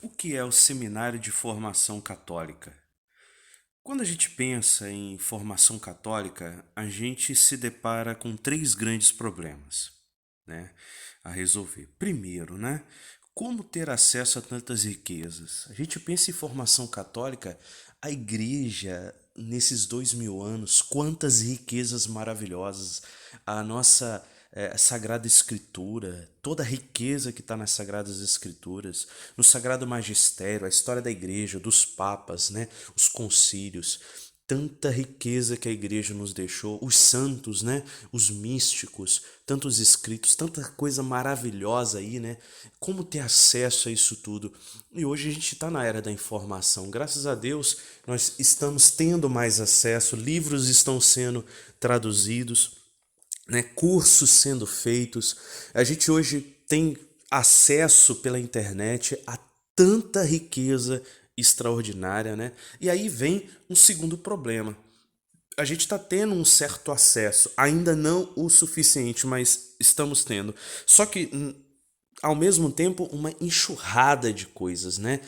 O que é o Seminário de Formação Católica? Quando a gente pensa em formação católica, a gente se depara com três grandes problemas, né, a resolver. Primeiro, né, como ter acesso a tantas riquezas? A gente pensa em formação católica, a igreja, nesses 2000 anos, quantas riquezas maravilhosas, a nossa Sagrada Escritura, toda a riqueza que está nas Sagradas Escrituras, no Sagrado Magistério, a história da igreja, dos papas, né, os concílios, tanta riqueza que a igreja nos deixou, os santos, né, os místicos, tantos escritos, tanta coisa maravilhosa aí, né? Como ter acesso a isso tudo? E hoje a gente está na era da informação. Graças a Deus, nós estamos tendo mais acesso, livros estão sendo traduzidos, né, cursos sendo feitos. A gente hoje tem acesso pela internet a tanta riqueza extraordinária, né? E aí vem um segundo problema. A gente está tendo um certo acesso, ainda não o suficiente, mas estamos tendo. Só que ao mesmo tempo uma enxurrada de coisas, né?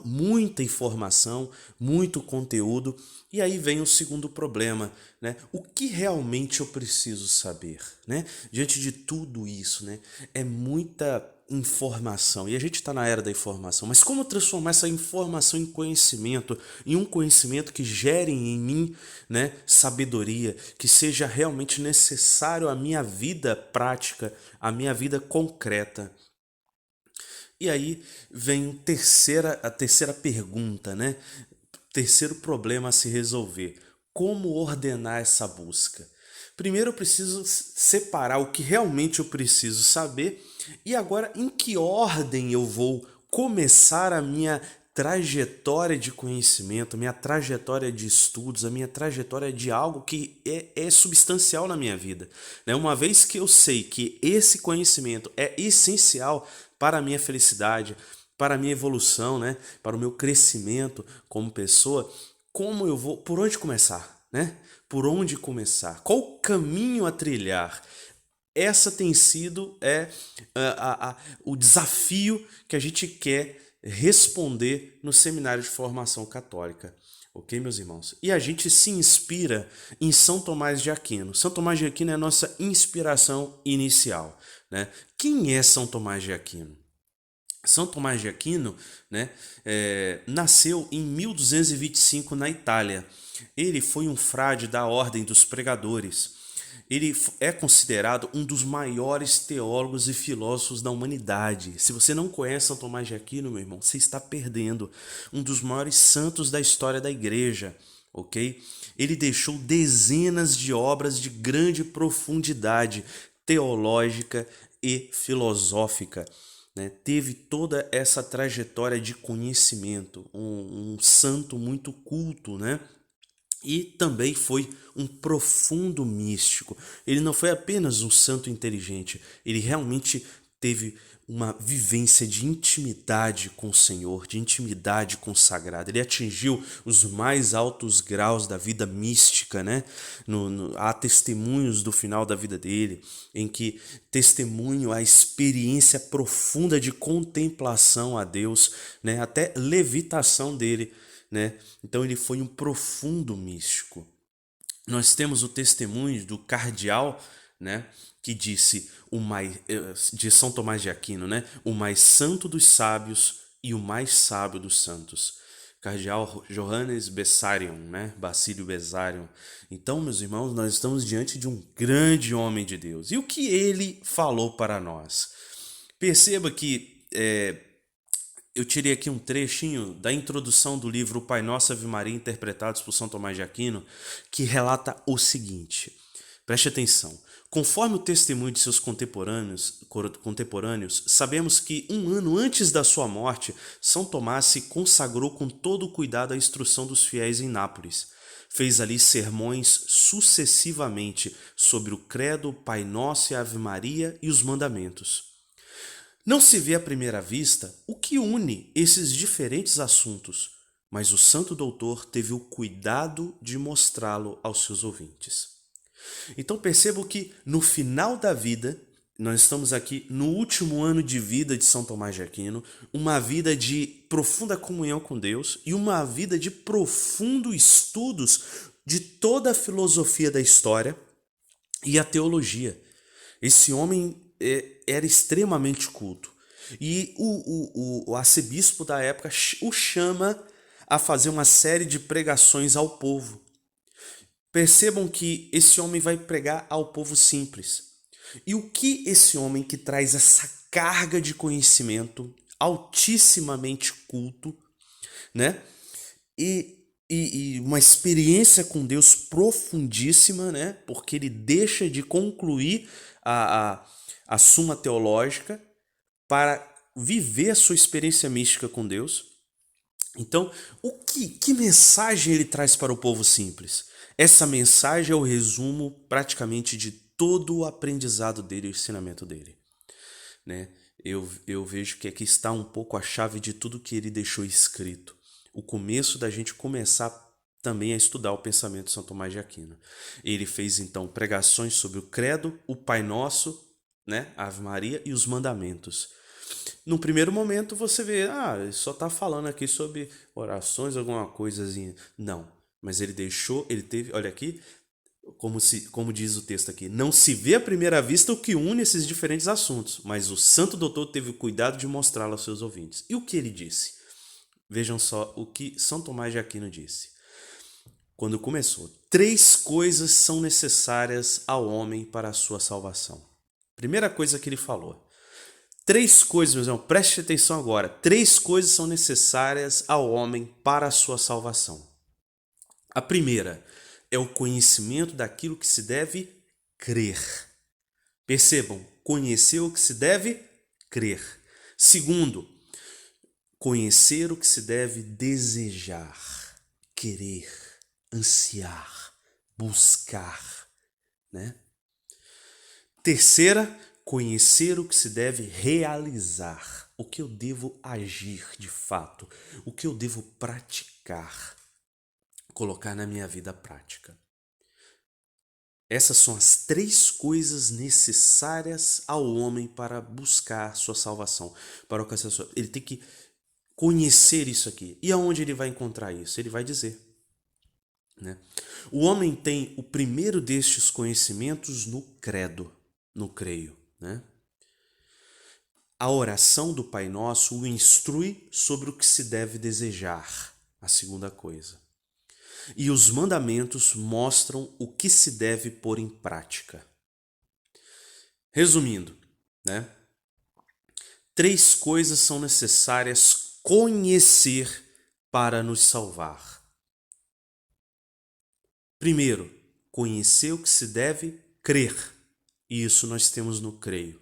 Muita informação, muito conteúdo. E aí vem o segundo problema, né? O que realmente eu preciso saber, né? Diante de tudo isso, né? É muita informação. E a gente está na era da informação. Mas como transformar essa informação em conhecimento, em um conhecimento que gere em mim, né, sabedoria, que seja realmente necessário à minha vida prática, à minha vida concreta? E aí vem a terceira pergunta, né? Terceiro problema a se resolver. Como ordenar essa busca? Primeiro eu preciso separar o que realmente eu preciso saber e agora em que ordem eu vou começar a minha trajetória de conhecimento, a minha trajetória de estudos, a minha trajetória de algo que é substancial na minha vida, né? Uma vez que eu sei que esse conhecimento é essencial para a minha felicidade, para a minha evolução, né? Para o meu crescimento como pessoa, como eu vou, por onde começar, né? Por onde começar? Qual o caminho a trilhar? Essa tem sido o desafio que a gente quer responder no seminário de formação católica. Ok, meus irmãos? E a gente se inspira em São Tomás de Aquino. São Tomás de Aquino é a nossa inspiração inicial, né? Quem é São Tomás de Aquino? São Tomás de Aquino, né, nasceu em 1225 na Itália. Ele foi um frade da Ordem dos Pregadores. Ele é considerado um dos maiores teólogos e filósofos da humanidade. Se você não conhece São Tomás de Aquino, meu irmão, você está perdendo um dos maiores santos da história da igreja, ok? Ele deixou dezenas de obras de grande profundidade teológica e filosófica, né? Teve toda essa trajetória de conhecimento, um santo muito culto, né? E também foi um profundo místico. Ele não foi apenas um santo inteligente, ele realmente teve uma vivência de intimidade com o Senhor, de intimidade com o sagrado. Ele atingiu os mais altos graus da vida mística, né? Há testemunhos do final da vida dele, em que testemunho a experiência profunda de contemplação a Deus, né? Até levitação dele, né? Então ele foi um profundo místico. Nós temos o testemunho do cardeal, né, que disse de São Tomás de Aquino, né, o mais santo dos sábios e o mais sábio dos santos. Cardeal Johannes Bessarion, né, Basílio Bessarion. Então, meus irmãos, nós estamos diante de um grande homem de Deus. E o que ele falou para nós? Perceba que eu tirei aqui um trechinho da introdução do livro Pai Nosso Ave Maria, interpretados por São Tomás de Aquino, que relata o seguinte. Preste atenção. Conforme o testemunho de seus contemporâneos, sabemos que um ano antes da sua morte, São Tomás se consagrou com todo o cuidado à instrução dos fiéis em Nápoles. Fez ali sermões sucessivamente sobre o credo, Pai Nosso e Ave Maria e os mandamentos. Não se vê à primeira vista o que une esses diferentes assuntos, mas o santo doutor teve o cuidado de mostrá-lo aos seus ouvintes. Então percebo que no final da vida, Nós estamos aqui no último ano de vida de São Tomás de Aquino, uma vida de profunda comunhão com Deus e uma vida de profundo estudos de toda a filosofia da história e a teologia. Esse homem era extremamente culto. E o arcebispo da época o chama a fazer uma série de pregações ao povo. Percebam que esse homem vai pregar ao povo simples. E o que esse homem que traz essa carga de conhecimento altissimamente culto, né? E uma experiência com Deus profundíssima, né? Porque ele deixa de concluir a Suma Teológica para viver a sua experiência mística com Deus. Então, que mensagem ele traz para o povo simples? Essa mensagem é o resumo praticamente de todo o aprendizado dele e o ensinamento dele, né? Eu vejo que aqui está um pouco a chave de tudo que ele deixou escrito. O começo da gente começar também a estudar o pensamento de São Tomás de Aquino. Ele fez então pregações sobre o credo, o Pai Nosso, né, a Ave Maria e os mandamentos. No primeiro momento você vê, ele só está falando aqui sobre orações, alguma coisazinha. Não, mas ele teve, olha aqui, como diz o texto aqui, não se vê à primeira vista o que une esses diferentes assuntos, mas o Santo Doutor teve o cuidado de mostrá-lo aos seus ouvintes. E o que ele disse? Vejam só o que São Tomás de Aquino disse. Quando começou, 3 coisas são necessárias ao homem para a sua salvação. Primeira coisa que ele falou. 3 coisas, meus irmãos, preste atenção agora. 3 coisas são necessárias ao homem para a sua salvação. A primeira é o conhecimento daquilo que se deve crer. Percebam, conhecer o que se deve crer. Segundo, conhecer o que se deve desejar, querer, ansiar, buscar, né? Terceira, conhecer o que se deve realizar, o que eu devo agir de fato, o que eu devo praticar, colocar na minha vida prática. Essas são as 3 coisas necessárias ao homem para buscar sua salvação, para alcançar sua... Ele tem que conhecer isso aqui. E aonde ele vai encontrar isso? Ele vai dizer, né? O homem tem o primeiro destes conhecimentos no credo, no creio, né? A oração do Pai Nosso o instrui sobre o que se deve desejar, a segunda coisa. E os mandamentos mostram o que se deve pôr em prática. Resumindo, né? 3 coisas são necessárias conhecer para nos salvar. Primeiro, conhecer o que se deve crer. E isso nós temos no creio.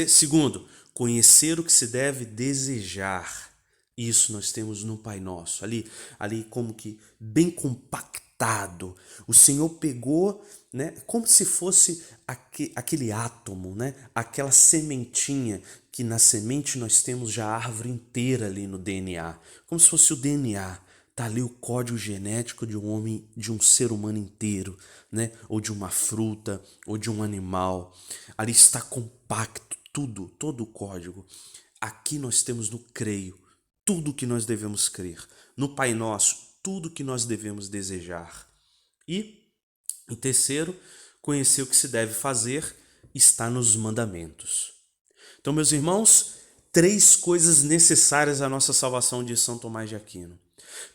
Segundo, conhecer o que se deve desejar. Isso nós temos no Pai Nosso. Ali como que bem compactado. O Senhor pegou, né, como se fosse aquele átomo, né, aquela sementinha, que na semente nós temos já a árvore inteira ali no DNA. Como se fosse o DNA. Tá ali o código genético de um homem, de um ser humano inteiro, né? Ou de uma fruta, ou de um animal. Ali está compacto tudo, todo o código. Aqui nós temos no creio tudo o que nós devemos crer. No Pai Nosso, tudo o que nós devemos desejar. E, em terceiro, conhecer o que se deve fazer está nos mandamentos. Então, meus irmãos, 3 coisas necessárias à nossa salvação de São Tomás de Aquino.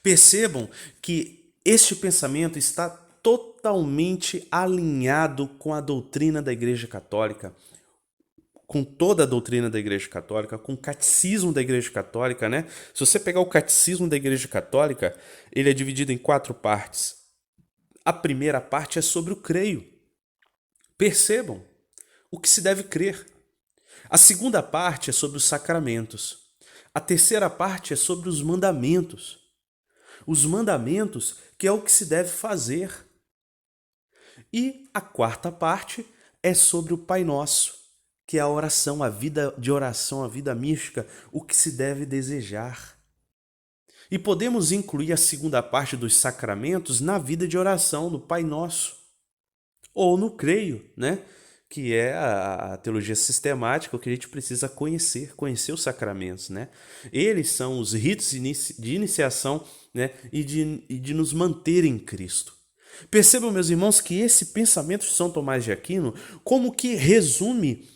Percebam que este pensamento está totalmente alinhado com a doutrina da Igreja Católica, com toda a doutrina da Igreja Católica, com o catecismo da Igreja Católica, né? Se você pegar o catecismo da Igreja Católica, ele é dividido em 4 partes. A primeira parte é sobre o creio. Percebam o que se deve crer. A segunda parte é sobre os sacramentos. A terceira parte é sobre os mandamentos. Os mandamentos, que é o que se deve fazer. E a quarta parte é sobre o Pai Nosso, que é a oração, a vida de oração, a vida mística, o que se deve desejar. E podemos incluir a segunda parte dos sacramentos na vida de oração do Pai Nosso. Ou no creio, né? que é a teologia sistemática, o que a gente precisa conhecer os sacramentos, né? Eles são os ritos de iniciação, né? E de nos manter em Cristo. Percebam, meus irmãos, que esse pensamento de São Tomás de Aquino como que resume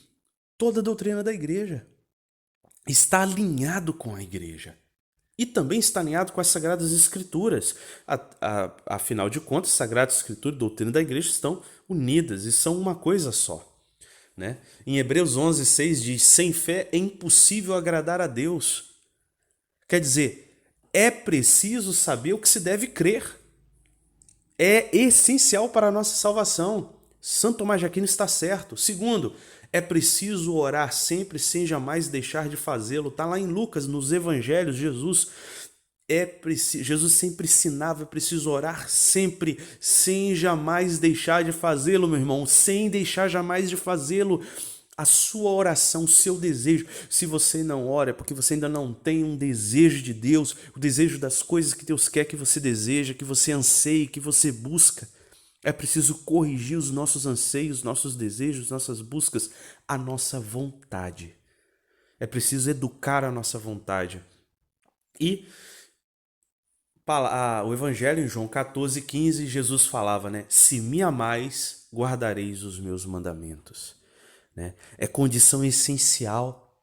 toda a doutrina da igreja. Está alinhado com a igreja. E também está alinhado com as Sagradas Escrituras. Afinal de contas, Sagradas Escrituras e doutrina da igreja estão unidas e são uma coisa só. Né? Em Hebreus 11:6 diz: sem fé é impossível agradar a Deus. Quer dizer, é preciso saber o que se deve crer. É essencial para a nossa salvação. Santo Tomás de Aquino está certo. Segundo, é preciso orar sempre sem jamais deixar de fazê-lo. Está lá em Lucas, nos Evangelhos, Jesus sempre ensinava, é preciso orar sempre, sem jamais deixar de fazê-lo, meu irmão, sem deixar jamais de fazê-lo. A sua oração, o seu desejo, se você não ora, é porque você ainda não tem um desejo de Deus, o desejo das coisas que Deus quer que você deseja, que você anseie, que você busca. É preciso corrigir os nossos anseios, nossos desejos, nossas buscas, a nossa vontade. É preciso educar a nossa vontade. E o Evangelho em João 14:15, Jesus falava, né? Se me amais, guardareis os meus mandamentos. Né? É condição essencial.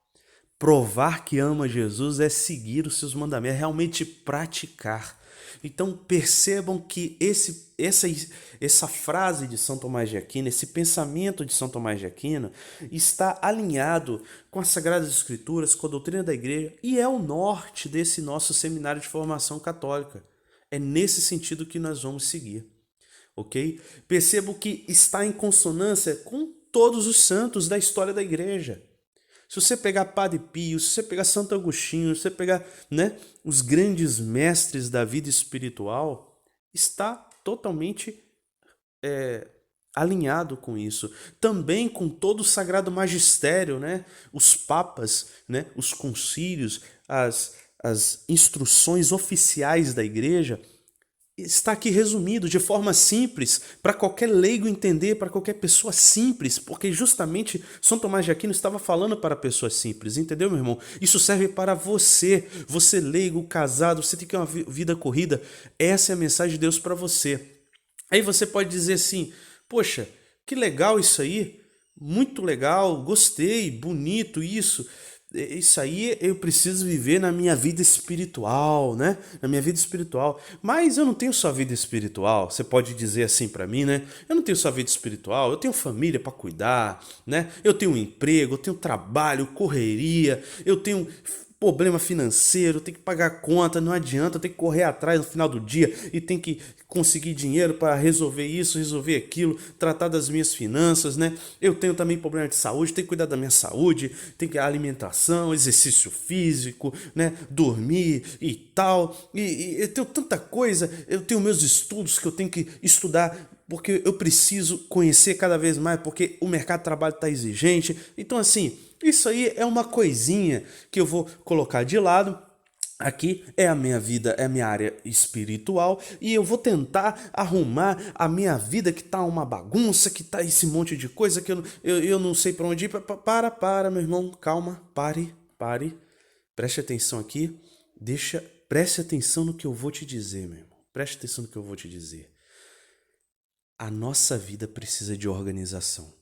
Provar que ama Jesus é seguir os seus mandamentos, é realmente praticar. Então percebam que essa frase de São Tomás de Aquino, esse pensamento de São Tomás de Aquino, está alinhado com as Sagradas Escrituras, com a doutrina da igreja, e é o norte desse nosso seminário de formação católica. É nesse sentido que nós vamos seguir. Ok? Percebo que está em consonância com todos os santos da história da igreja. Se você pegar Padre Pio, se você pegar Santo Agostinho, se você pegar, né, os grandes mestres da vida espiritual, está totalmente alinhado com isso. Também com todo o Sagrado Magistério, né, os papas, né, os concílios, as instruções oficiais da igreja, está aqui resumido de forma simples, para qualquer leigo entender, para qualquer pessoa simples, porque justamente São Tomás de Aquino estava falando para pessoas simples, entendeu, meu irmão? Isso serve para você leigo, casado, você tem que ter uma vida corrida, essa é a mensagem de Deus para você. Aí você pode dizer assim, poxa, que legal isso aí, muito legal, gostei, bonito isso aí eu preciso viver na minha vida espiritual, né? Na minha vida espiritual. Mas eu não tenho só vida espiritual. Você pode dizer assim pra mim, né? Eu não tenho só vida espiritual. Eu tenho família pra cuidar, né? Eu tenho um emprego, eu tenho trabalho, correria, eu tenho problema financeiro, tem que pagar conta, não adianta, tem que correr atrás no final do dia e tem que conseguir dinheiro para resolver isso, resolver aquilo, tratar das minhas finanças, né? Eu tenho também problema de saúde, tenho que cuidar da minha saúde, tem que alimentação, exercício físico, né? Dormir e tal. E eu tenho tanta coisa, eu tenho meus estudos que eu tenho que estudar porque eu preciso conhecer cada vez mais, porque o mercado de trabalho está exigente. Então, assim, isso aí é uma coisinha que eu vou colocar de lado. Aqui é a minha vida, é a minha área espiritual e eu vou tentar arrumar a minha vida que tá uma bagunça, que tá esse monte de coisa que eu não sei para onde ir. Para, meu irmão, calma, pare, preste atenção aqui, preste atenção no que eu vou te dizer, meu irmão, preste atenção no que eu vou te dizer. A nossa vida precisa de organização.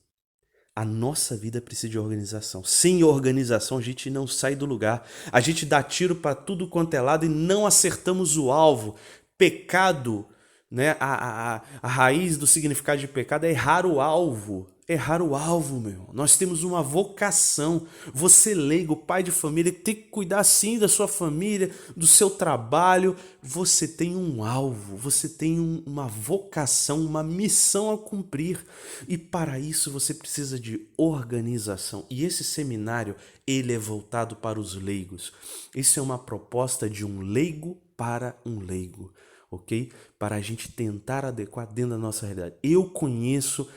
A nossa vida precisa de organização. Sem organização a gente não sai do lugar. A gente dá tiro para tudo quanto é lado e não acertamos o alvo. Pecado, né? A raiz do significado de pecado é errar o alvo. Errar o alvo, meu irmão. Nós temos uma vocação. Você leigo, pai de família, tem que cuidar sim da sua família, do seu trabalho. Você tem um alvo, você tem uma vocação, uma missão a cumprir. E para isso você precisa de organização. E esse seminário, ele é voltado para os leigos. Isso é uma proposta de um leigo para um leigo, ok? Para a gente tentar adequar dentro da nossa realidade. Eu conheço,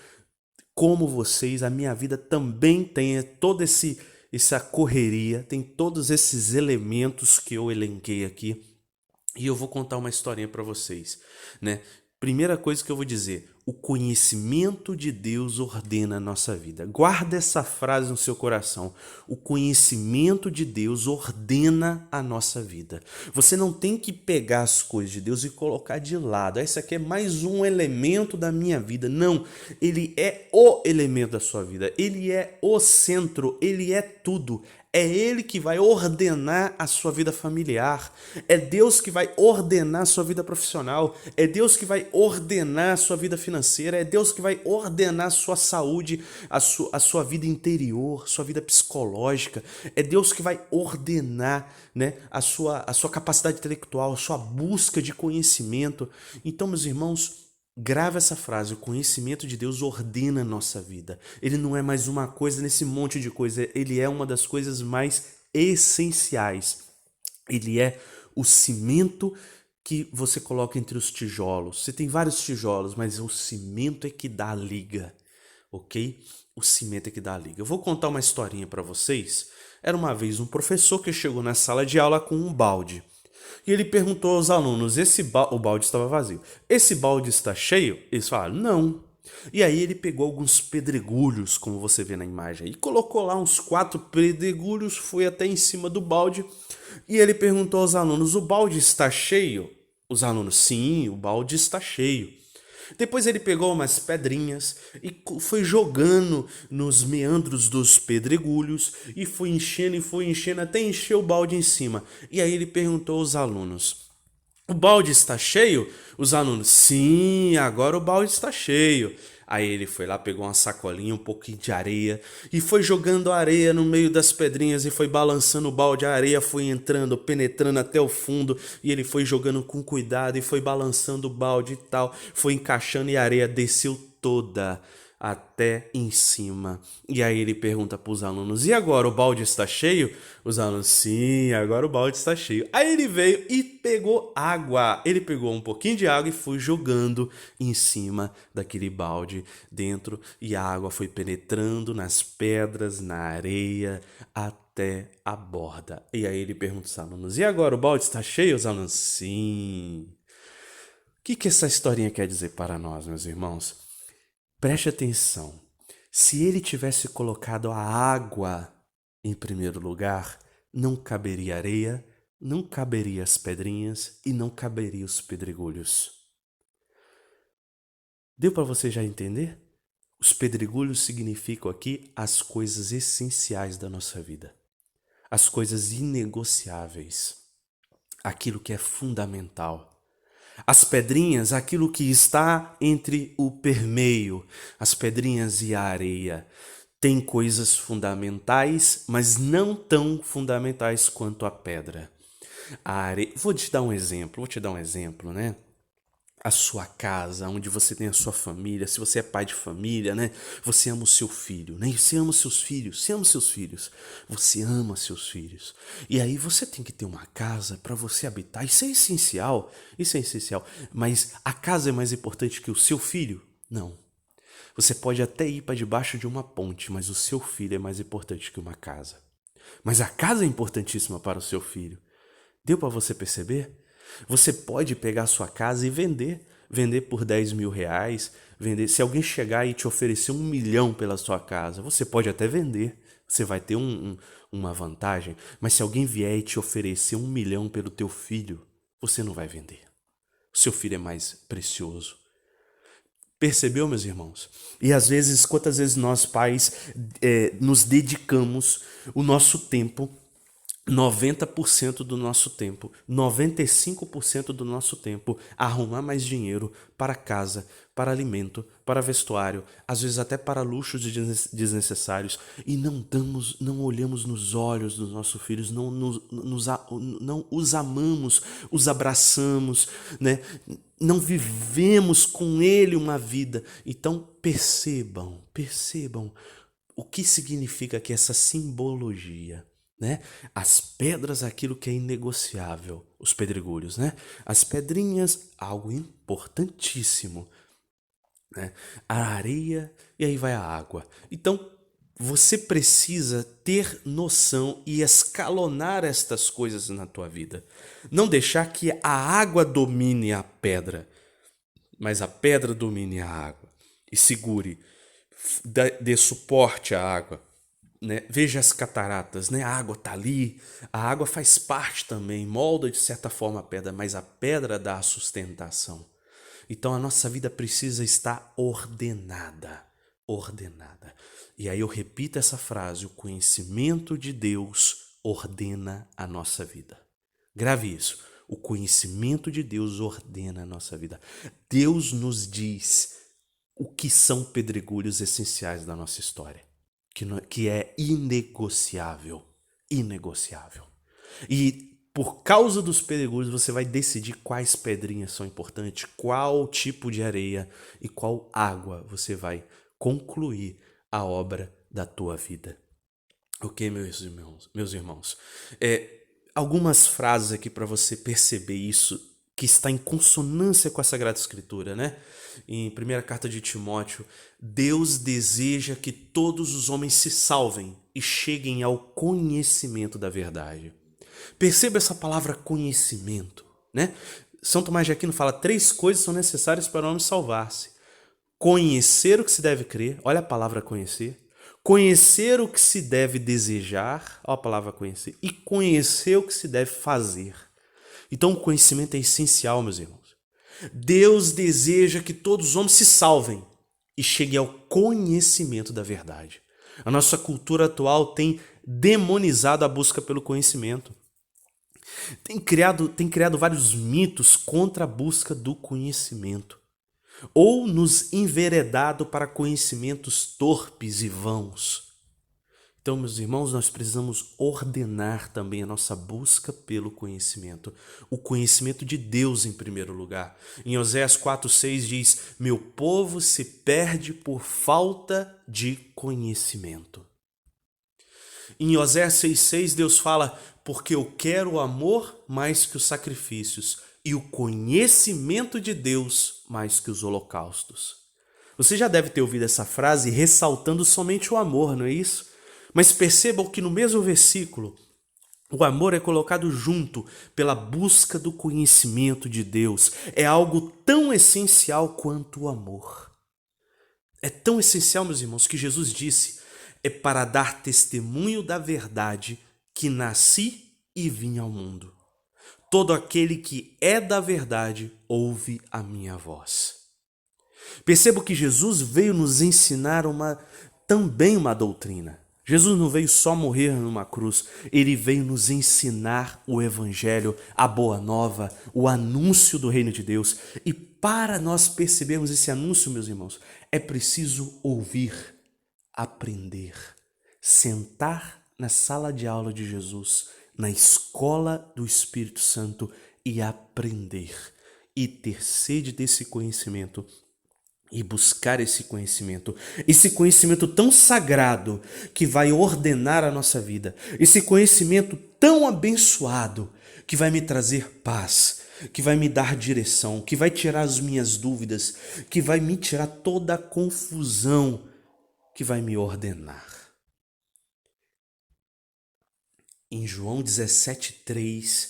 como vocês, a minha vida também tem toda essa correria, tem todos esses elementos que eu elenquei aqui. E eu vou contar uma historinha para vocês, né? Primeira coisa que eu vou dizer, O conhecimento de Deus ordena a nossa vida. Guarda essa frase no seu coração. O conhecimento de Deus ordena a nossa vida. Você não tem que pegar as coisas de Deus e colocar de lado. Esse aqui é mais um elemento da minha vida. Não, ele é o elemento da sua vida. Ele é o centro, ele é tudo. É Ele que vai ordenar a sua vida familiar. É Deus que vai ordenar a sua vida profissional. É Deus que vai ordenar a sua vida financeira. É Deus que vai ordenar a sua saúde, a sua vida interior, sua vida psicológica. É Deus que vai ordenar, né, a sua capacidade intelectual, a sua busca de conhecimento. Então, meus irmãos, grava essa frase: o conhecimento de Deus ordena a nossa vida. Ele não é mais uma coisa nesse monte de coisa, ele é uma das coisas mais essenciais. Ele é o cimento que você coloca entre os tijolos. Você tem vários tijolos, mas o cimento é que dá a liga, ok? O cimento é que dá a liga. Eu vou contar uma historinha para vocês. Era uma vez um professor que chegou na sala de aula com um balde. E ele perguntou aos alunos, o balde estava vazio. Esse balde está cheio? Eles falaram, não. E aí ele pegou alguns pedregulhos, como você vê na imagem, e colocou lá uns 4 pedregulhos, foi até em cima do balde, e ele perguntou aos alunos, o balde está cheio? Os alunos, sim, o balde está cheio. Depois ele pegou umas pedrinhas e foi jogando nos meandros dos pedregulhos e foi enchendo até encher o balde em cima. E aí ele perguntou aos alunos, o balde está cheio? Os alunos, sim, agora o balde está cheio. Aí ele foi lá, pegou uma sacolinha, um pouquinho de areia e foi jogando a areia no meio das pedrinhas e foi balançando o balde. A areia foi entrando, penetrando até o fundo e ele foi jogando com cuidado e foi balançando o balde e tal. Foi encaixando e a areia desceu toda até em cima. E aí ele pergunta para os alunos, e agora o balde está cheio? Os alunos, sim, agora o balde está cheio. Aí ele veio e pegou água. Ele pegou um pouquinho de água e foi jogando em cima daquele balde dentro. E a água foi penetrando nas pedras, na areia, até a borda. E aí ele pergunta aos alunos, e agora o balde está cheio? Os alunos, sim. O que essa historinha quer dizer para nós, meus irmãos? Preste atenção, se ele tivesse colocado a água em primeiro lugar, não caberia areia, não caberia as pedrinhas e não caberia os pedregulhos. Deu para você já entender? Os pedregulhos significam aqui as coisas essenciais da nossa vida, as coisas inegociáveis, aquilo que é fundamental. As pedrinhas, aquilo que está entre o permeio, as pedrinhas e a areia, tem coisas fundamentais, mas não tão fundamentais quanto a pedra. A areia, vou te dar um exemplo, né? A sua casa, onde você tem a sua família, se você é pai de família, né? Você ama o seu filho, né? Você ama seus filhos, você ama seus filhos, você ama seus filhos. E aí você tem que ter uma casa para você habitar. Isso é essencial, Mas a casa é mais importante que o seu filho? Não. Você pode até ir para debaixo de uma ponte, mas o seu filho é mais importante que uma casa. Mas a casa é importantíssima para o seu filho. Deu para você perceber? Você pode pegar a sua casa e vender por 10 mil reais, vender. Se alguém chegar e te oferecer 1 milhão pela sua casa, você pode até vender, você vai ter uma vantagem, mas se alguém vier e te oferecer 1 milhão pelo teu filho, você não vai vender. O seu filho é mais precioso. Percebeu, meus irmãos? E às vezes, quantas vezes nós pais nos dedicamos o nosso tempo, 90% do nosso tempo, 95% do nosso tempo, a arrumar mais dinheiro para casa, para alimento, para vestuário, às vezes até para luxos desnecessários, e não olhamos nos olhos dos nossos filhos, não os amamos, os abraçamos, né? Não vivemos com ele uma vida. Então percebam o que significa aqui essa simbologia. Né? As pedras, aquilo que é inegociável, os pedregulhos, né? As pedrinhas, algo importantíssimo, né? A areia e aí vai a água. Então, você precisa ter noção e escalonar estas coisas na tua vida. Não deixar que a água domine a pedra. mas a pedra domine a água e segure, dê suporte à água. Né? Veja as cataratas, né? A água está ali, a água faz parte também, molda de certa forma a pedra, mas a pedra dá a sustentação. Então a nossa vida precisa estar ordenada, ordenada. E aí eu repito essa frase: o conhecimento de Deus ordena a nossa vida. Grave isso. O conhecimento de Deus ordena a nossa vida. Deus nos diz o que são pedregulhos essenciais da nossa história, que é inegociável, inegociável. E por causa dos pedregulhos você vai decidir quais pedrinhas são importantes, qual tipo de areia e qual água você vai concluir a obra da tua vida. Ok, meus irmãos? Algumas frases aqui para você perceber isso, que está em consonância com a Sagrada Escritura, né? Em primeira carta de Timóteo, Deus deseja que todos os homens se salvem e cheguem ao conhecimento da verdade. Perceba essa palavra conhecimento, né? São Tomás de Aquino fala: 3 coisas são necessárias para o homem salvar-se: conhecer o que se deve crer, olha a palavra conhecer; conhecer o que se deve desejar, olha a palavra conhecer; e conhecer o que se deve fazer. Então o conhecimento é essencial, meus irmãos. Deus deseja que todos os homens se salvem e cheguem ao conhecimento da verdade. A nossa cultura atual tem demonizado a busca pelo conhecimento. Tem criado vários mitos contra a busca do conhecimento, ou nos enveredado para conhecimentos torpes e vãos. Então, meus irmãos, nós precisamos ordenar também a nossa busca pelo conhecimento. O conhecimento de Deus em primeiro lugar. Em Oséias 4,6 diz: meu povo se perde por falta de conhecimento. Em Oséias 6,6 Deus fala: porque eu quero o amor mais que os sacrifícios e o conhecimento de Deus mais que os holocaustos. Você já deve ter ouvido essa frase ressaltando somente o amor, não é isso? Mas percebam que no mesmo versículo, o amor é colocado junto pela busca do conhecimento de Deus. É algo tão essencial quanto o amor. É tão essencial, meus irmãos, que Jesus disse: é para dar testemunho da verdade que nasci e vim ao mundo. Todo aquele que é da verdade ouve a minha voz. Percebo que Jesus veio nos ensinar também uma doutrina. Jesus não veio só morrer numa cruz, ele veio nos ensinar o evangelho, a boa nova, o anúncio do reino de Deus. E para nós percebermos esse anúncio, meus irmãos, é preciso ouvir, aprender, sentar na sala de aula de Jesus, na escola do Espírito Santo e aprender e ter sede desse conhecimento e buscar esse conhecimento tão sagrado que vai ordenar a nossa vida, esse conhecimento tão abençoado que vai me trazer paz, que vai me dar direção, que vai tirar as minhas dúvidas, que vai me tirar toda a confusão, que vai me ordenar. Em João 17,3,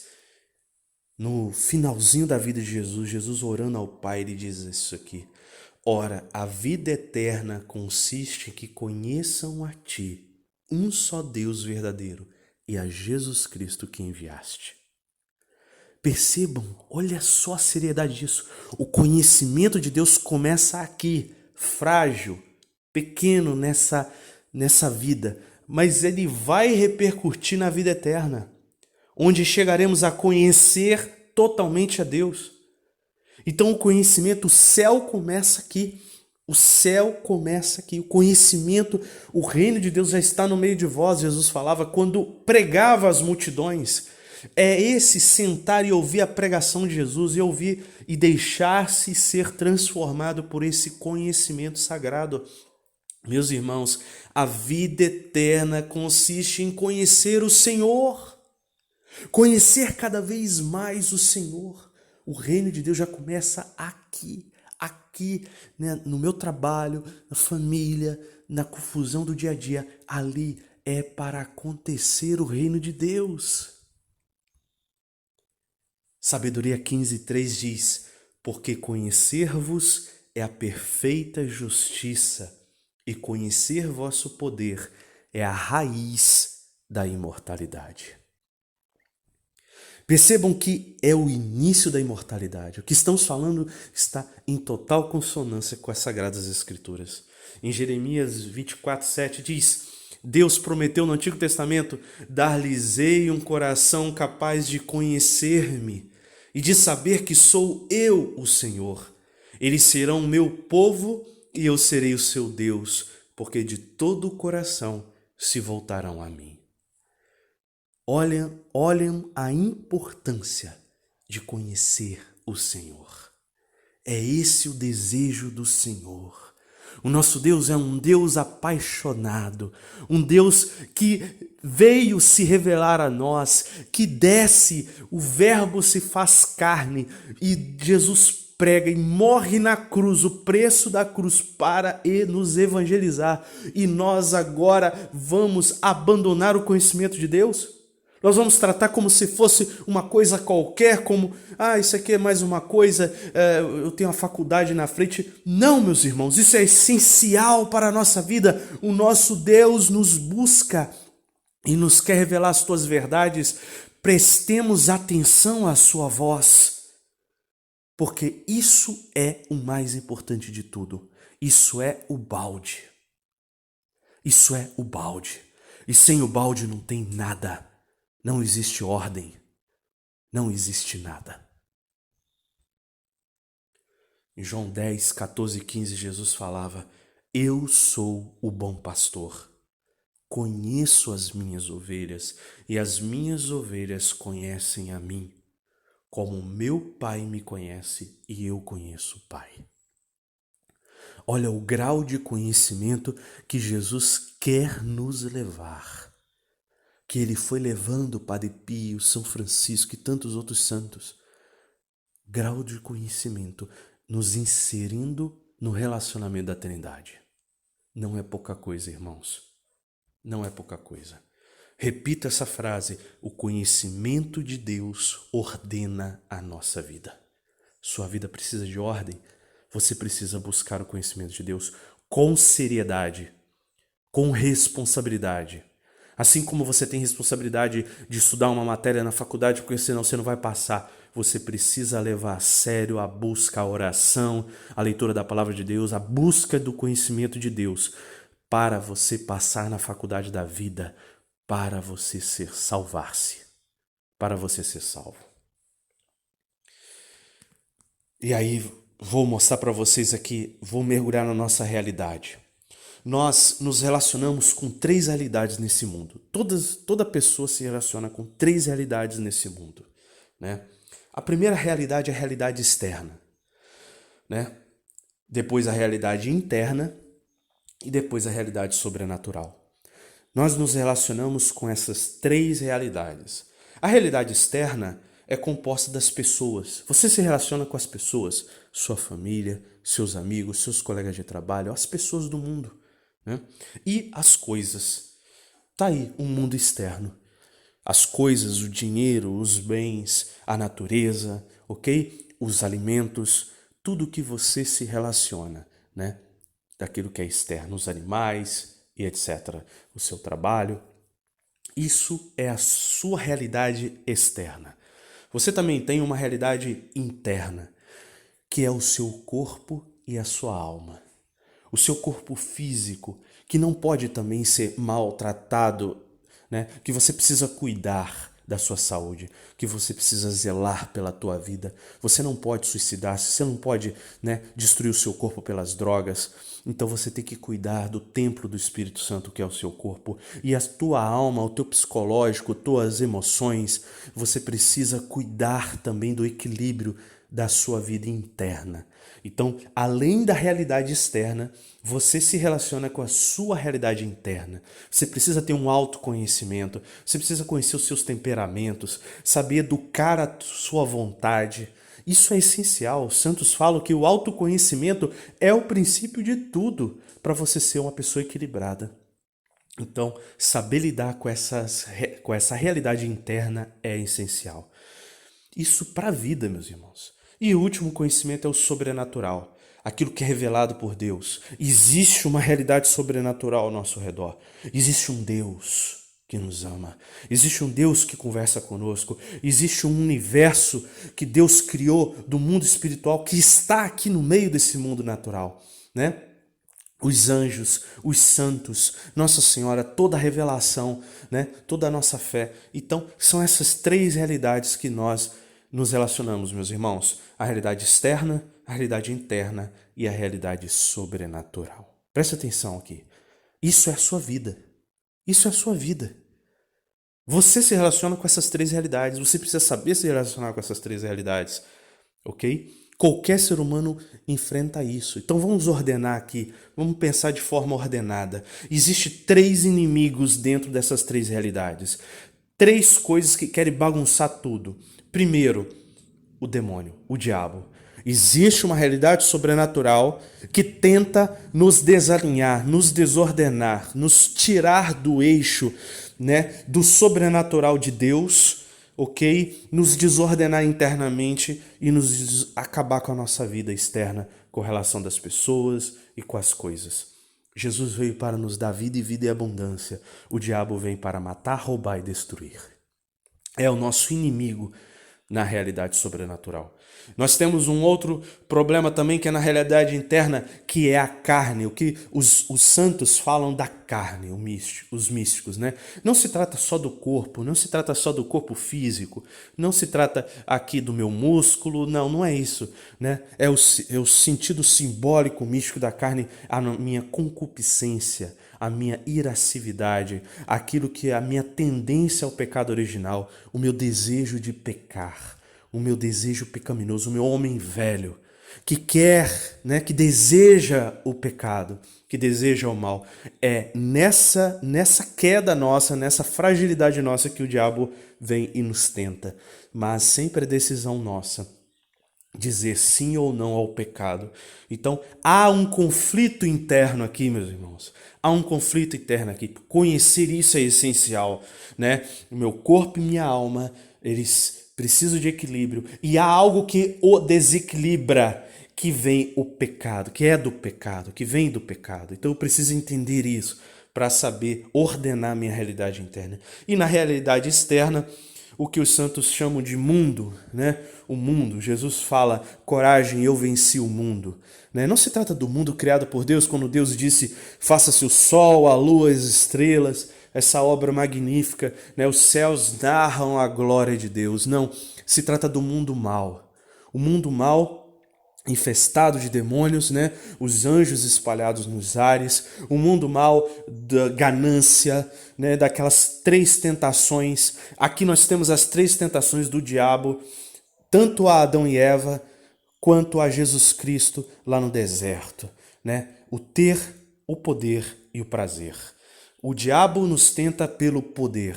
no finalzinho da vida de Jesus, Jesus orando ao Pai, ele diz isso aqui: ora, a vida eterna consiste em que conheçam a ti, um só Deus verdadeiro, e a Jesus Cristo que enviaste. Percebam, olha só a seriedade disso. O conhecimento de Deus começa aqui, frágil, pequeno nessa vida, mas ele vai repercutir na vida eterna, onde chegaremos a conhecer totalmente a Deus. Então o conhecimento, o céu começa aqui. O céu começa aqui. O conhecimento, o reino de Deus já está no meio de vós, Jesus falava quando pregava às multidões. É esse sentar e ouvir a pregação de Jesus e ouvir e deixar-se ser transformado por esse conhecimento sagrado. Meus irmãos, a vida eterna consiste em conhecer o Senhor, conhecer cada vez mais o Senhor. O reino de Deus já começa aqui, né? No meu trabalho, na família, na confusão do dia a dia. Ali é para acontecer o reino de Deus. Sabedoria 15,3 diz: porque conhecer-vos é a perfeita justiça, e conhecer vosso poder é a raiz da imortalidade. Percebam que é o início da imortalidade. O que estamos falando está em total consonância com as Sagradas Escrituras. Em Jeremias 24:7 diz: Deus prometeu no Antigo Testamento: dar-lhes-ei um coração capaz de conhecer-me e de saber que sou eu o Senhor. Eles serão o meu povo e eu serei o seu Deus, porque de todo o coração se voltarão a mim. Olhem a importância de conhecer o Senhor. É esse o desejo do Senhor. O nosso Deus é um Deus apaixonado, um Deus que veio se revelar a nós, que desce, o Verbo se faz carne e Jesus prega e morre na cruz, o preço da cruz para nos evangelizar. E nós agora vamos abandonar o conhecimento de Deus? Nós vamos tratar como se fosse uma coisa qualquer, como, isso aqui é mais uma coisa, eu tenho a faculdade na frente. Não, meus irmãos, isso é essencial para a nossa vida. O nosso Deus nos busca e nos quer revelar as tuas verdades. Prestemos atenção à sua voz, porque isso é o mais importante de tudo. Isso é o balde. Isso é o balde. E sem o balde não tem nada. Não existe ordem, não existe nada. Em João 10, 14 e 15, Jesus falava: Eu sou o bom pastor, conheço as minhas ovelhas e as minhas ovelhas conhecem a mim, como meu Pai me conhece e eu conheço o Pai. Olha o grau de conhecimento que Jesus quer nos levar. Que ele foi levando o Padre Pio, São Francisco e tantos outros santos. Grau de conhecimento, nos inserindo no relacionamento da Trindade. Não é pouca coisa, irmãos. Não é pouca coisa. Repita essa frase: o conhecimento de Deus ordena a nossa vida. Sua vida precisa de ordem. Você precisa buscar o conhecimento de Deus com seriedade, com responsabilidade. Assim como você tem responsabilidade de estudar uma matéria na faculdade, porque senão você não vai passar. Você precisa levar a sério a busca, a oração, a leitura da palavra de Deus, a busca do conhecimento de Deus, para você passar na faculdade da vida, para você salvar-se, para você ser salvo. E aí, vou mostrar para vocês aqui, vou mergulhar na nossa realidade. Nós nos relacionamos com 3 realidades nesse mundo. Toda pessoa se relaciona com 3 realidades nesse mundo, né? A primeira realidade é a realidade externa, né? Depois a realidade interna e depois a realidade sobrenatural. Nós nos relacionamos com essas 3 realidades. A realidade externa é composta das pessoas. Você se relaciona com as pessoas, sua família, seus amigos, seus colegas de trabalho, as pessoas do mundo. Né? E as coisas. Tá aí um mundo externo. As coisas, o dinheiro, os bens, a natureza, ok? Os alimentos, tudo que você se relaciona, né? Daquilo que é externo, os animais e etc. O seu trabalho. Isso é a sua realidade externa. Você também tem uma realidade interna, que é o seu corpo e a sua alma. O seu corpo físico, que não pode também ser maltratado, né? Que você precisa cuidar da sua saúde, que você precisa zelar pela tua vida. Você não pode suicidar-se, você não pode, né, destruir o seu corpo pelas drogas. Então você tem que cuidar do templo do Espírito Santo, que é o seu corpo. E a tua alma, o teu psicológico, tuas emoções, você precisa cuidar também do equilíbrio da sua vida interna. Então, além da realidade externa, você se relaciona com a sua realidade interna. Você precisa ter um autoconhecimento, você precisa conhecer os seus temperamentos, saber educar a sua vontade. Isso é essencial. Os santos falam que o autoconhecimento é o princípio de tudo para você ser uma pessoa equilibrada. Então, saber lidar com essa realidade interna é essencial. Isso para a vida, meus irmãos. E o último conhecimento é o sobrenatural, aquilo que é revelado por Deus. Existe uma realidade sobrenatural ao nosso redor. Existe um Deus que nos ama. Existe um Deus que conversa conosco. Existe um universo que Deus criou do mundo espiritual que está aqui no meio desse mundo natural, né? Os anjos, os santos, Nossa Senhora, toda a revelação, né? Toda a nossa fé. Então, são essas três realidades que nós nos relacionamos, meus irmãos. A realidade externa, a realidade interna e a realidade sobrenatural. Preste atenção aqui. Isso é a sua vida. Isso é a sua vida. Você se relaciona com essas três realidades. Você precisa saber se relacionar com essas três realidades. Ok? Qualquer ser humano enfrenta isso. Então vamos ordenar aqui, vamos pensar de forma ordenada. Existem três inimigos dentro dessas três realidades. Três coisas que querem bagunçar tudo. Primeiro, o demônio, o diabo. Existe uma realidade sobrenatural que tenta nos desalinhar, nos desordenar, nos tirar do eixo, né, do sobrenatural de Deus, ok? Nos desordenar internamente e nos acabar com a nossa vida externa, com a relação das pessoas e com as coisas. Jesus veio para nos dar vida e vida e abundância. O diabo vem para matar, roubar e destruir. É o nosso inimigo na realidade sobrenatural. Nós temos um outro problema também que é na realidade interna, que é a carne, o que os santos falam da carne, os místicos, né? Não se trata só do corpo, não se trata só do corpo físico, não se trata aqui do meu músculo, não é isso, né? É o sentido simbólico místico da carne, a minha concupiscência, a minha irascividade, aquilo que é a minha tendência ao pecado original, o meu desejo de pecar, o meu desejo pecaminoso, o meu homem velho, que quer, né, que deseja o pecado, que deseja o mal. É nessa queda nossa, nessa fragilidade nossa que o diabo vem e nos tenta. Mas sempre é decisão nossa dizer sim ou não ao pecado. Então, há um conflito interno aqui, meus irmãos. Há um conflito interno aqui. Conhecer isso é essencial, né? O meu corpo e minha alma, eles precisam de equilíbrio. E há algo que o desequilibra, que vem o pecado, que é do pecado, que vem do pecado. Então, eu preciso entender isso para saber ordenar minha realidade interna. E na realidade externa, o que os santos chamam de mundo, né? O mundo. Jesus fala, coragem, eu venci o mundo. Né? Não se trata do mundo criado por Deus, quando Deus disse, faça-se o sol, a lua, as estrelas, essa obra magnífica, né? Os céus narram a glória de Deus. Não, se trata do mundo mal. O mundo mal infestado de demônios, né? Os anjos espalhados nos ares, o mundo mal da ganância, né? Daquelas três tentações. Aqui nós temos as três tentações do diabo, tanto a Adão e Eva, quanto a Jesus Cristo lá no deserto, né? O ter, o poder e o prazer. O diabo nos tenta pelo poder.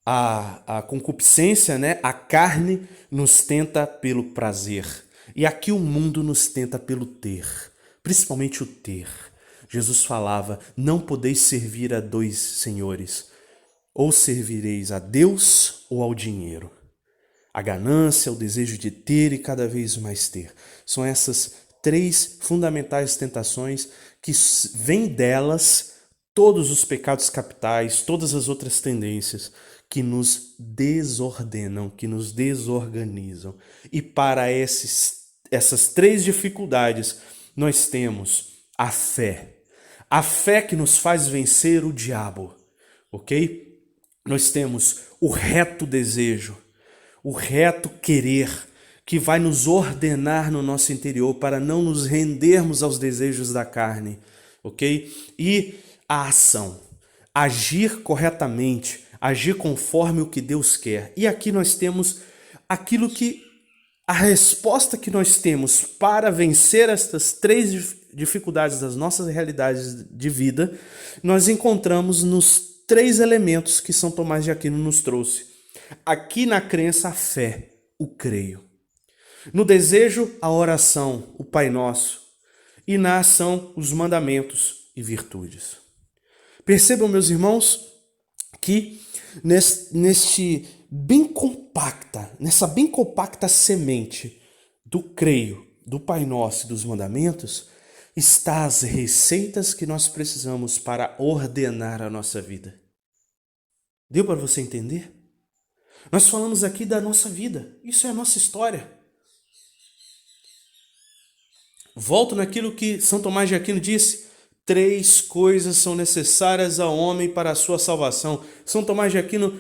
A concupiscência, né? A carne nos tenta pelo prazer. E aqui o mundo nos tenta pelo ter, principalmente o ter. Jesus falava, não podeis servir a dois senhores, ou servireis a Deus ou ao dinheiro. A ganância, o desejo de ter e cada vez mais ter. São essas três fundamentais tentações que vêm delas todos os pecados capitais, todas as outras tendências que nos desordenam, que nos desorganizam. E para essas três dificuldades, nós temos a fé. A fé que nos faz vencer o diabo, ok? Nós temos o reto desejo, o reto querer, que vai nos ordenar no nosso interior para não nos rendermos aos desejos da carne, ok? E a ação, agir corretamente, agir conforme o que Deus quer. E aqui nós temos aquilo que a resposta que nós temos para vencer estas três dificuldades das nossas realidades de vida, nós encontramos nos três elementos que São Tomás de Aquino nos trouxe. Aqui na crença, a fé, o creio. No desejo, a oração, o Pai Nosso. E na ação, os mandamentos e virtudes. Percebam, meus irmãos, que neste bem complexo nessa bem compacta semente do creio, do Pai Nosso e dos mandamentos, está as receitas que nós precisamos para ordenar a nossa vida. Deu para você entender? Nós falamos aqui da nossa vida, isso é a nossa história. Volto naquilo que São Tomás de Aquino disse: 3 coisas são necessárias ao homem para a sua salvação. São Tomás de Aquino,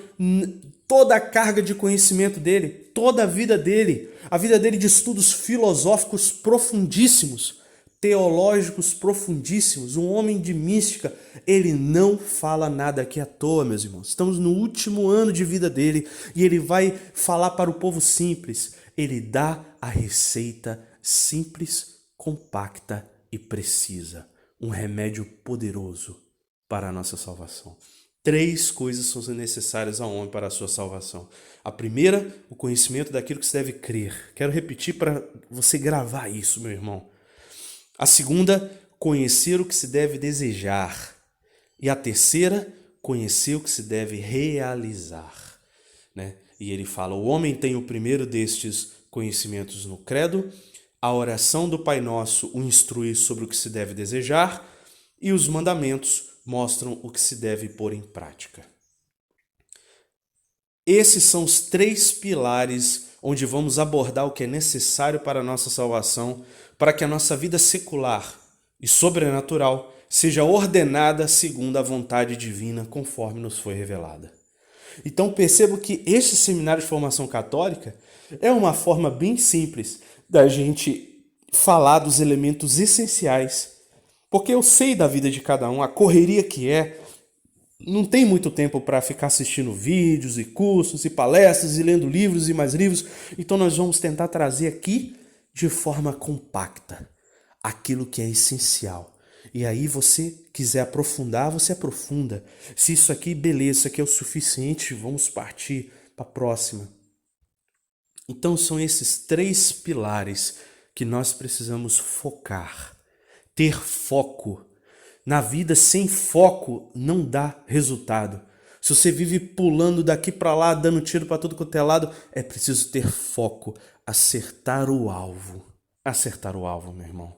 toda a carga de conhecimento dele, toda a vida dele de estudos filosóficos profundíssimos, teológicos profundíssimos, um homem de mística, ele não fala nada aqui à toa, meus irmãos. Estamos no último ano de vida dele e ele vai falar para o povo simples. Ele dá a receita simples, compacta e precisa. Um remédio poderoso para a nossa salvação. 3 coisas são necessárias ao homem para a sua salvação. A primeira, o conhecimento daquilo que se deve crer. Quero repetir para você gravar isso, meu irmão. A segunda, conhecer o que se deve desejar. E a terceira, conhecer o que se deve realizar. Né? E ele fala, o homem tem o primeiro destes conhecimentos no credo, a oração do Pai Nosso o instrui sobre o que se deve desejar e os mandamentos mostram o que se deve pôr em prática. Esses são os 3 pilares onde vamos abordar o que é necessário para a nossa salvação, para que a nossa vida secular e sobrenatural seja ordenada segundo a vontade divina, conforme nos foi revelada. Então percebo que este seminário de formação católica é uma forma bem simples da gente falar dos elementos essenciais, porque eu sei da vida de cada um, a correria que é, não tem muito tempo para ficar assistindo vídeos e cursos e palestras e lendo livros e mais livros, então nós vamos tentar trazer aqui de forma compacta aquilo que é essencial. E aí você quiser aprofundar, você aprofunda. Se isso aqui, beleza, isso aqui é o suficiente, vamos partir para a próxima. Então são esses 3 pilares que nós precisamos focar. Ter foco. Na vida sem foco não dá resultado. Se você vive pulando daqui para lá, dando tiro para tudo quanto é lado, é preciso ter foco, acertar o alvo. Acertar o alvo, meu irmão.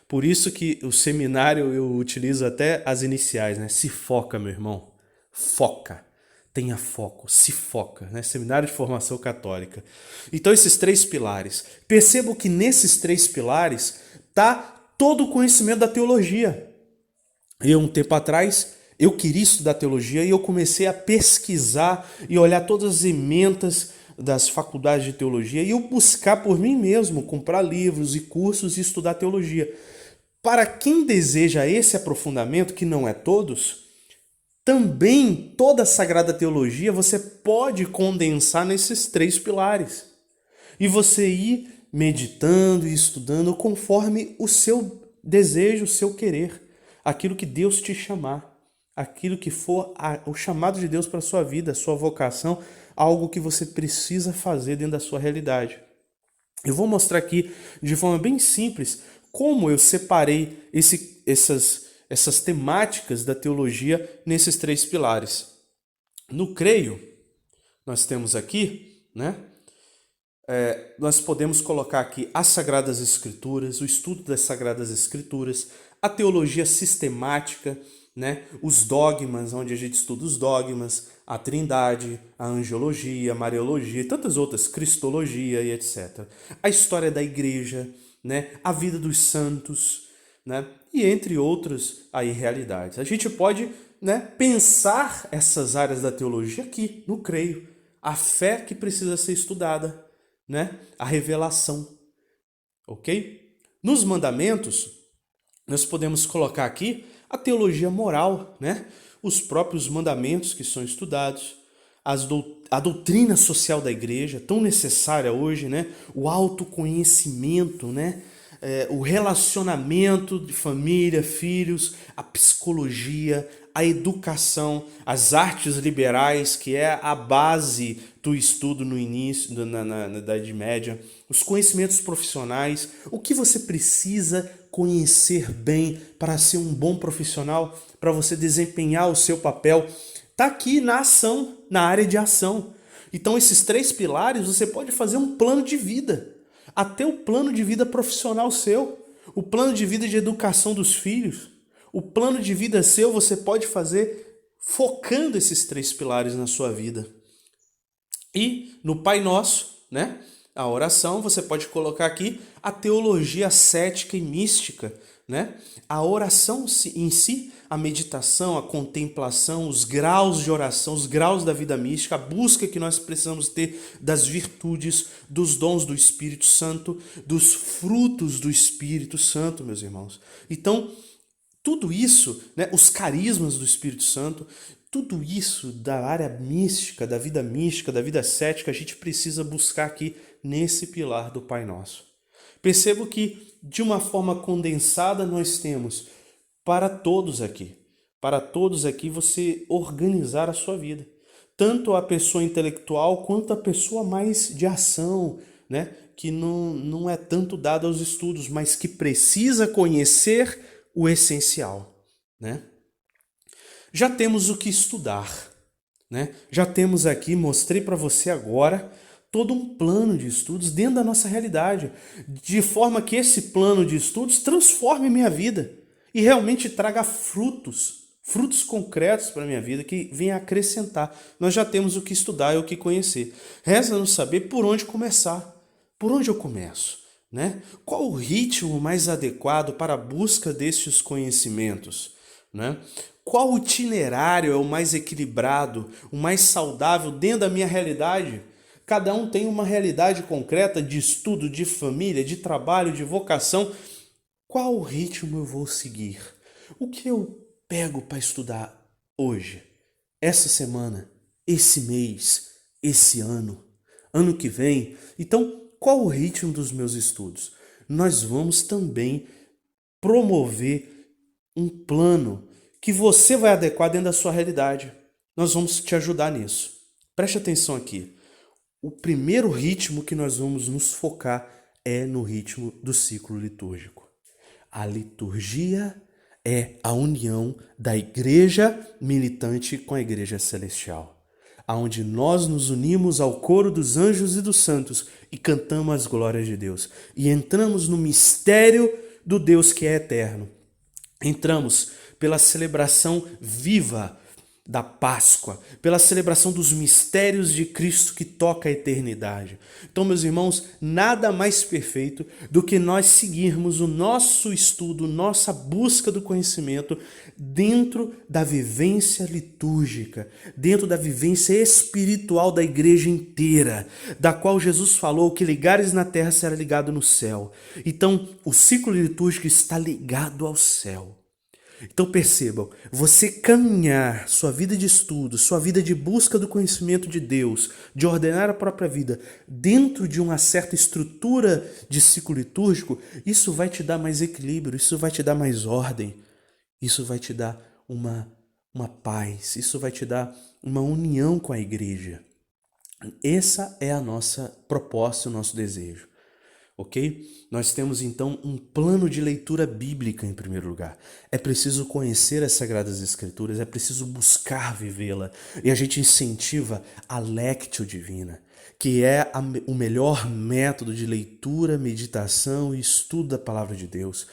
Por isso que o seminário eu utilizo até as iniciais, né? Se foca, meu irmão. Foca. Tenha foco, se foca, né? Seminário de Formação Católica. Então esses 3 pilares. Percebo que nesses 3 pilares está todo o conhecimento da teologia. Eu, um tempo atrás, eu queria estudar teologia e eu comecei a pesquisar e olhar todas as ementas das faculdades de teologia e eu buscar por mim mesmo, comprar livros e cursos e estudar teologia. Para quem deseja esse aprofundamento, que não é todos, também toda a Sagrada Teologia você pode condensar nesses 3 pilares. E você ir meditando e estudando conforme o seu desejo, o seu querer. Aquilo que Deus te chamar. Aquilo que for o chamado de Deus para a sua vida, a sua vocação, algo que você precisa fazer dentro da sua realidade. Eu vou mostrar aqui de forma bem simples como eu separei essas temáticas da teologia nesses 3 pilares. No creio, nós temos aqui, né? Nós podemos colocar aqui as Sagradas Escrituras, o estudo das Sagradas Escrituras, a teologia sistemática, né? Os dogmas, onde a gente estuda os dogmas, a Trindade, a angiologia, a mariologia, tantas outras, cristologia e etc. A história da igreja, né? A vida dos santos, né? E entre outras aí realidades. A gente pode, né, pensar essas áreas da teologia aqui, no creio. A fé que precisa ser estudada, né? A revelação, ok? Nos mandamentos, nós podemos colocar aqui a teologia moral, né? Os próprios mandamentos que são estudados, a doutrina social da igreja, tão necessária hoje, né? O autoconhecimento, né? O relacionamento de família, filhos, a psicologia, a educação, as artes liberais, que é a base do estudo no início, na Idade Média, os conhecimentos profissionais, o que você precisa conhecer bem para ser um bom profissional, para você desempenhar o seu papel, está aqui na ação, na área de ação. Então, esses 3 pilares, você pode fazer um plano de vida. Até o plano de vida profissional seu, o plano de vida de educação dos filhos, o plano de vida seu você pode fazer focando esses 3 pilares na sua vida. E no Pai Nosso, né? A oração, você pode colocar aqui a teologia cética e mística, né? A oração em si, a meditação, a contemplação, os graus de oração, os graus da vida mística, a busca que nós precisamos ter das virtudes, dos dons do Espírito Santo, dos frutos do Espírito Santo, meus irmãos. Então, tudo isso, né, os carismas do Espírito Santo, tudo isso da área mística, da vida cética, a gente precisa buscar aqui nesse pilar do Pai Nosso. Percebo que, de uma forma condensada, nós temos para todos aqui você organizar a sua vida. Tanto a pessoa intelectual quanto a pessoa mais de ação, né? Que não é tanto dada aos estudos, mas que precisa conhecer o essencial, né? Já temos o que estudar, né? Já temos aqui, mostrei para você agora, todo um plano de estudos dentro da nossa realidade, de forma que esse plano de estudos transforme minha vida e realmente traga frutos concretos para a minha vida que venha acrescentar. Nós já temos o que estudar e o que conhecer. Resta-nos saber por onde começar. Por onde eu começo, né? Qual o ritmo mais adequado para a busca destes conhecimentos, né? Qual o itinerário é o mais equilibrado, o mais saudável dentro da minha realidade? Cada um tem uma realidade concreta de estudo, de família, de trabalho, de vocação. Qual o ritmo eu vou seguir? O que eu pego para estudar hoje, essa semana, esse mês, esse ano, ano que vem? Então, qual o ritmo dos meus estudos? Nós vamos também promover um plano que você vai adequar dentro da sua realidade. Nós vamos te ajudar nisso. Preste atenção aqui. O primeiro ritmo que nós vamos nos focar é no ritmo do ciclo litúrgico. A liturgia é a união da igreja militante com a igreja celestial, aonde nós nos unimos ao coro dos anjos e dos santos e cantamos as glórias de Deus. E entramos no mistério do Deus que é eterno. Entramos pela celebração viva da Páscoa, pela celebração dos mistérios de Cristo que toca a eternidade. Então, meus irmãos, nada mais perfeito do que nós seguirmos o nosso estudo, nossa busca do conhecimento dentro da vivência litúrgica, dentro da vivência espiritual da igreja inteira, da qual Jesus falou que ligares na terra será ligado no céu. Então, o ciclo litúrgico está ligado ao céu. Então percebam, você caminhar sua vida de estudo, sua vida de busca do conhecimento de Deus, de ordenar a própria vida dentro de uma certa estrutura de ciclo litúrgico, isso vai te dar mais equilíbrio, isso vai te dar mais ordem, isso vai te dar uma paz, isso vai te dar uma união com a igreja. Essa é a nossa proposta, o nosso desejo. Ok? Nós temos então um plano de leitura bíblica em primeiro lugar. É preciso conhecer as Sagradas Escrituras, é preciso buscar vivê-la. E a gente incentiva a Lectio Divina, que é o melhor método de leitura, meditação e estudo da Palavra de Deus.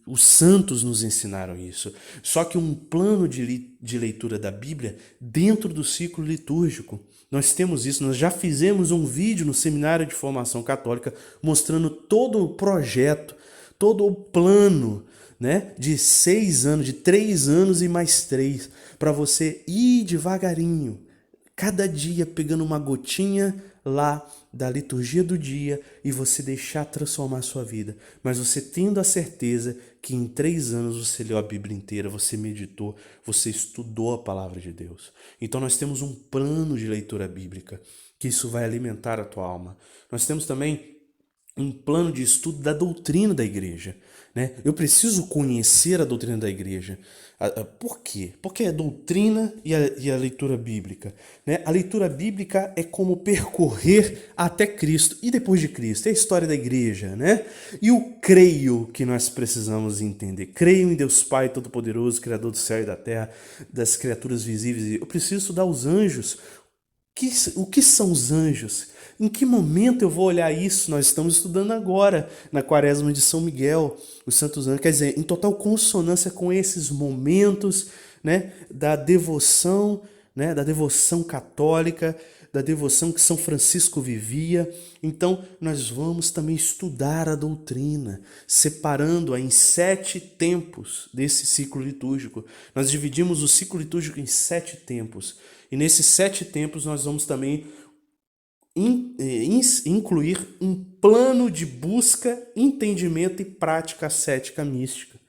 Os santos nos ensinaram isso. Só que um plano de leitura da Bíblia dentro do ciclo litúrgico. Nós temos isso, nós já fizemos um vídeo no Seminário de Formação Católica mostrando todo o projeto, todo o plano, né, de 6 anos, de 3 anos e mais 3, para você ir devagarinho, cada dia pegando uma gotinha lá da liturgia do dia e você deixar transformar a sua vida. Mas você tendo a certeza que em 3 anos você leu a Bíblia inteira, você meditou, você estudou a palavra de Deus. Então nós temos um plano de leitura bíblica, que isso vai alimentar a tua alma. Nós temos também um plano de estudo da doutrina da igreja, né? Eu preciso conhecer a doutrina da igreja. Por quê? Porque é a doutrina e a leitura bíblica, né? A leitura bíblica é como percorrer até Cristo e depois de Cristo. É a história da igreja, né? E o creio que nós precisamos entender. Creio em Deus Pai Todo-Poderoso, Criador do céu e da terra, das criaturas visíveis. Eu preciso estudar os anjos. O que são os anjos? Em que momento eu vou olhar isso? Nós estamos estudando agora, na Quaresma de São Miguel, os santos anjos. Quer dizer, em total consonância com esses momentos, né, da devoção, né, da devoção católica, da devoção que São Francisco vivia. Então, nós vamos também estudar a doutrina, separando-a em 7 tempos desse ciclo litúrgico. Nós dividimos o ciclo litúrgico em 7 tempos. E nesses 7 tempos nós vamos também incluir um plano de busca, entendimento e prática ascética mística.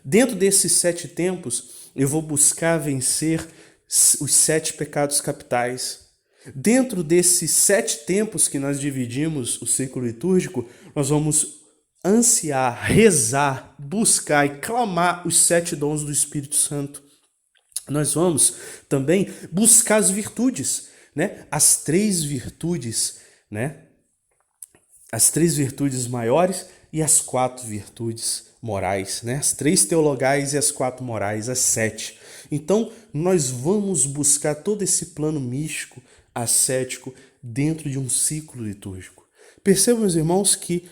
Dentro desses 7 tempos, eu vou buscar vencer os 7 pecados capitais. Dentro desses 7 tempos que nós dividimos o ciclo litúrgico, nós vamos ansiar, rezar, buscar e clamar os 7 dons do Espírito Santo. Nós vamos também buscar as virtudes, né? As 3 virtudes, né? As 3 virtudes maiores e as 4 virtudes morais, né? As 3 teologais e as 4 morais, as 7. Então, nós vamos buscar todo esse plano místico, ascético, dentro de um ciclo litúrgico. Percebam, meus irmãos, que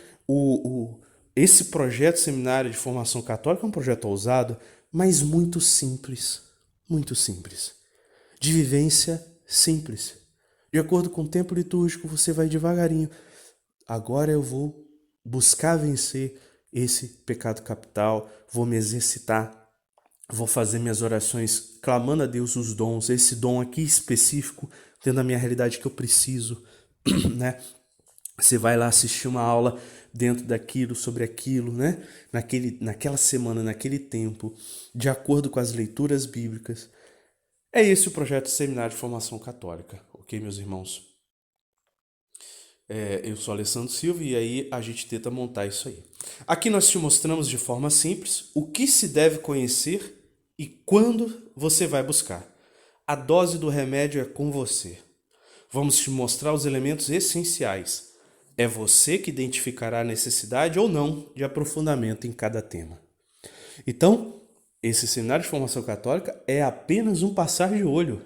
esse projeto Seminário de Formação Católica é um projeto ousado, mas muito simples. Muito simples. De vivência simples. De acordo com o tempo litúrgico, você vai devagarinho. Agora eu vou buscar vencer esse pecado capital, vou me exercitar, vou fazer minhas orações clamando a Deus os dons, esse dom aqui específico, dentro da minha realidade que eu preciso, né? Você vai lá assistir uma aula dentro daquilo, sobre aquilo, né? Naquela semana, naquele tempo, de acordo com as leituras bíblicas. É esse o projeto Seminário de Formação Católica, ok, meus irmãos? Eu sou Alessandro Silva e aí a gente tenta montar isso aí. Aqui nós te mostramos de forma simples o que se deve conhecer e quando você vai buscar. A dose do remédio é com você. Vamos te mostrar os elementos essenciais. É você que identificará a necessidade ou não de aprofundamento em cada tema. Então, esse Seminário de Formação Católica é apenas um passar de olho.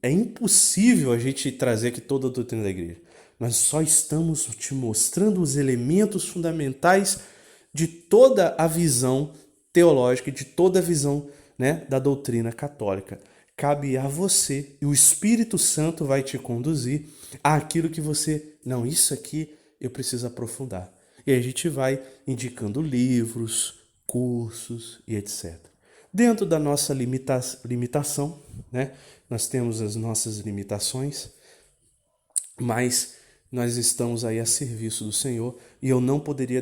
É impossível a gente trazer aqui toda a doutrina da igreja. Nós só estamos te mostrando os elementos fundamentais de toda a visão teológica, de toda a visão, né, da doutrina católica. Cabe a você e o Espírito Santo vai te conduzir àquilo que você... Não, isso aqui eu preciso aprofundar. E aí a gente vai indicando livros, cursos e etc. Dentro da nossa limitação, né? Nós temos as nossas limitações, mas nós estamos aí a serviço do Senhor e eu não poderia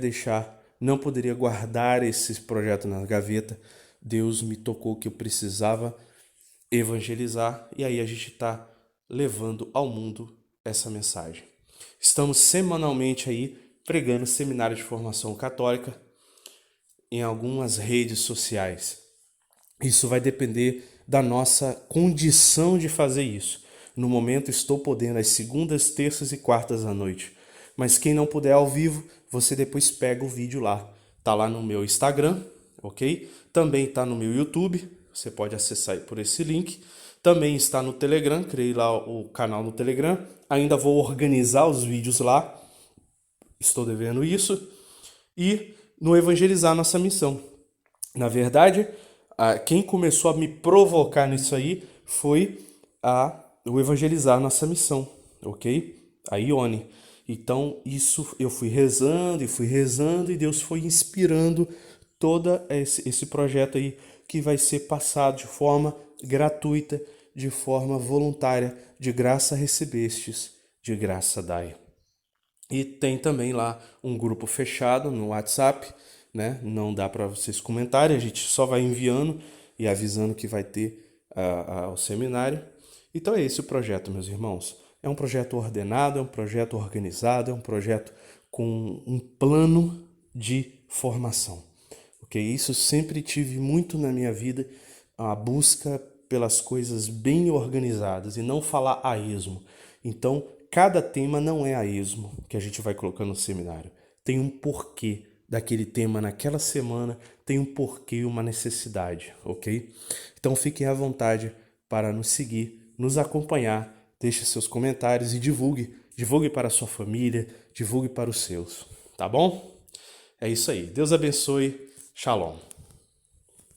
guardar esse projeto na gaveta. Deus me tocou que eu precisava evangelizar e aí a gente está levando ao mundo essa mensagem. Estamos semanalmente aí pregando Seminário de Formação Católica em algumas redes sociais. Isso vai depender da nossa condição de fazer isso. No momento estou podendo às segundas, terças e quartas à noite. Mas quem não puder ao vivo, você depois pega o vídeo lá. Tá lá no meu Instagram, ok? Também está no meu YouTube. Você pode acessar por esse link. Também está no Telegram. Criei lá o canal no Telegram. Ainda vou organizar os vídeos lá. Estou devendo isso. E no Evangelizar Nossa Missão. Na verdade, quem começou a me provocar nisso aí foi o Evangelizar Nossa Missão, ok? A Ione. Então, isso eu fui rezando e Deus foi inspirando todo esse projeto aí que vai ser passado de forma gratuita, de forma voluntária, de graça recebestes, de graça dai. E tem também lá um grupo fechado no WhatsApp, né? Não dá para vocês comentarem, a gente só vai enviando e avisando que vai ter o seminário. Então é esse o projeto, meus irmãos. É um projeto ordenado, é um projeto organizado, é um projeto com um plano de formação. Ok? Isso sempre tive muito na minha vida, a busca pelas coisas bem organizadas e não falar a esmo. Então, cada tema não é a esmo que a gente vai colocando no seminário. Tem um porquê daquele tema naquela semana, tem um porquê e uma necessidade, ok? Então fiquem à vontade para nos seguir, nos acompanhar deixe seus comentários e divulgue. Divulgue para a sua família, divulgue para os seus, tá bom? É isso aí. Deus abençoe. Shalom.